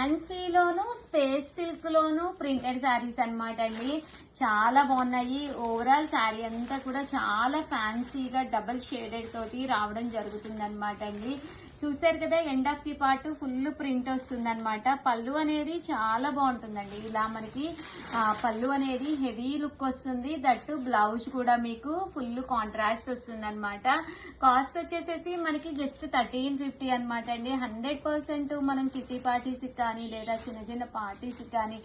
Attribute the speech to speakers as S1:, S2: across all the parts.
S1: ఫ్యాన్సీలోను space silk లోను printed saris అన్నమాట అండి. చాలా బాగున్నాయి. ఓవరాల్ శారీ అంతా కూడా చాలా ఫ్యాన్సీగా డబుల్ షేడెడ్ తోటి రావడం జరుగుతుంది అనమాట అండి. చూసారు కదా, end of the part full print వస్తుంది అనమాట. పళ్ళు అనేది చాలా బాగుంటుందండి. ఇలా మనకి పళ్ళు అనేది హెవీ లుక్ వస్తుంది. దట్టు బ్లౌజ్ కూడా మీకు ఫుల్ కాంట్రాస్ట్ వస్తుంది అనమాట. కాస్ట్ వచ్చేసేసి మనకి జస్ట్ 1350 అనమాట అండి. 100% మనం కిటీ పార్టీస్ కానీ లేదా చిన్న చిన్న పార్టీస్ కానీ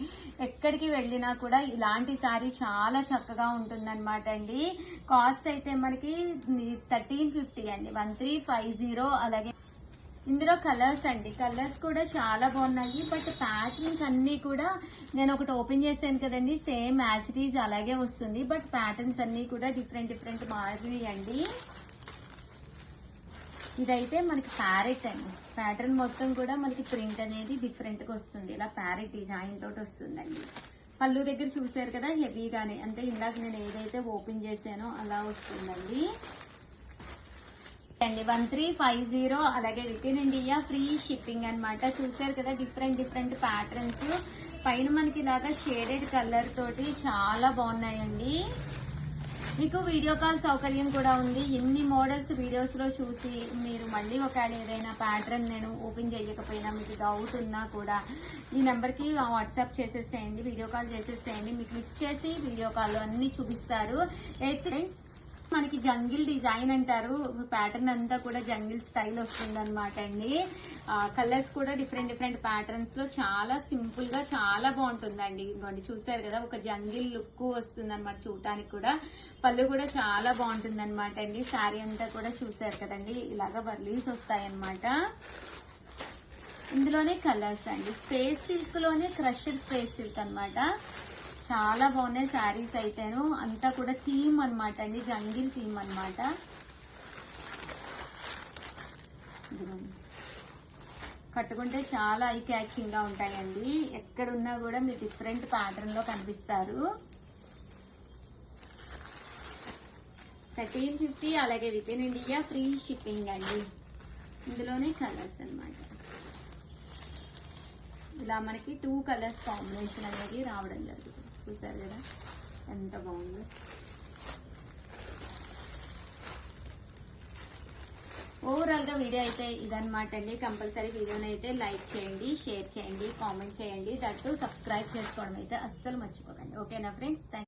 S1: ఎక్కడికి వెళ్ళినా కూడా ఇలాంటి శారీ చాలా చక్కగా ఉంటుంది అనమాట అండి. కాస్ట్ అయితే మనకి 1350 అండి, 1350. అలాగే ఇందులో కలర్స్ అండి, కలర్స్ కూడా చాలా బాగున్నాయి. బట్ ప్యాటర్న్స్ అన్ని కూడా నేను ఒకటి ఓపెన్ చేశాను కదండి, సేమ్ మ్యాచ్ టీజ్ అలాగే వస్తుంది. బట్ ప్యాటర్న్స్ అన్ని కూడా డిఫరెంట్ డిఫరెంట్ మాదిరి అండి. ఇదైతే మనకి ప్యారెట్ అండి. ప్యాటర్న్ మొత్తం కూడా మనకి ప్రింట్ అనేది డిఫరెంట్ గా వస్తుంది. ఇలా ప్యారెట్ డిజైన్ తోటి వస్తుందండి. పళ్ళు దగ్గర చూసారు కదా, హెవీగానే అంటే ఇందాక నేను ఏదైతే ఓపెన్ చేశానో అలా వస్తుందండి. 1350. అలాగే with in India free shipping అనమాట. చూసారు కదా, డిఫరెంట్ డిఫరెంట్ ప్యాటర్న్స్ పైన మనకి ఇలాగా షేడెడ్ కలర్ తోటి చాలా బాగున్నాయండి. మీకు వీడియో కాల్ సౌకర్యం కూడా ఉంది. ఎన్ని మోడల్స్ వీడియోస్ లో చూసి మీరు మళ్ళీ ఒకవేళ ఏదైనా ప్యాటర్న్ నేను ఓపెన్ చేయకపోయినా మీకు డౌట్ ఉన్నా కూడా ఈ నెంబర్ కి వాట్సాప్ చేసేసేయండి, వీడియో కాల్ చేసేసేయండి. మీకు క్లిక్ చేసి వీడియో కాల్ అన్ని చూపిస్తారు. ఫ్రెండ్స్, మనకి జంగిల్ డిజైన్ అంటారు. ప్యాటర్న్ అంతా కూడా జంగిల్ స్టైల్ వస్తుంది అనమాట అండి. కలర్స్ కూడా డిఫరెంట్ డిఫరెంట్ ప్యాటర్న్స్ లో చాలా సింపుల్ గా చాలా బాగుంటుందండి. ఇంకోండి చూసారు కదా, ఒక జంగిల్ లుక్ వస్తుంది అనమాట చూడటానికి కూడా. పళ్ళు కూడా చాలా బాగుంటుంది అనమాట అండి. శారీ అంతా కూడా చూసారు కదండి, ఇలాగా బర్లీస్ వస్తాయి అనమాట. ఇందులోనే కలర్స్ అండి, స్పేస్ సిల్క్ లోనే క్రషెడ్ స్పేస్ సిల్క్ అనమాట. చాలా బాగున్నాయి శారీస్ అయితేను. అంతా కూడా థీమ్ అనమాట అండి, జంగిల్ థీమ్ అనమాట. కట్టుకుంటే చాలా ఐ క్యాచింగ్ గా ఉంటాయండి. ఎక్కడున్నా కూడా మీరు డిఫరెంట్ ప్యాటర్న్ లో కనిపిస్తారు. 1350. అలాగే with in India free shipping అండి. ఇందులోనే కలర్స్ అనమాట. ఇలా మనకి 2 కలర్స్ కాంబినేషన్ అనేది రావడం జరుగుతుంది. చూసారు కదా ఎంత బాగుందో. ఓవరాల్ గా వీడియో అయితే ఇదనమాట అండి. కంపల్సరీ వీడియోని అయితే లైక్ చేయండి, షేర్ చేయండి, కామెంట్ చేయండి. దట్టు సబ్స్క్రైబ్ చేసుకోవడం అయితే అస్సలు మర్చిపోకండి. ఓకేనా ఫ్రెండ్స్?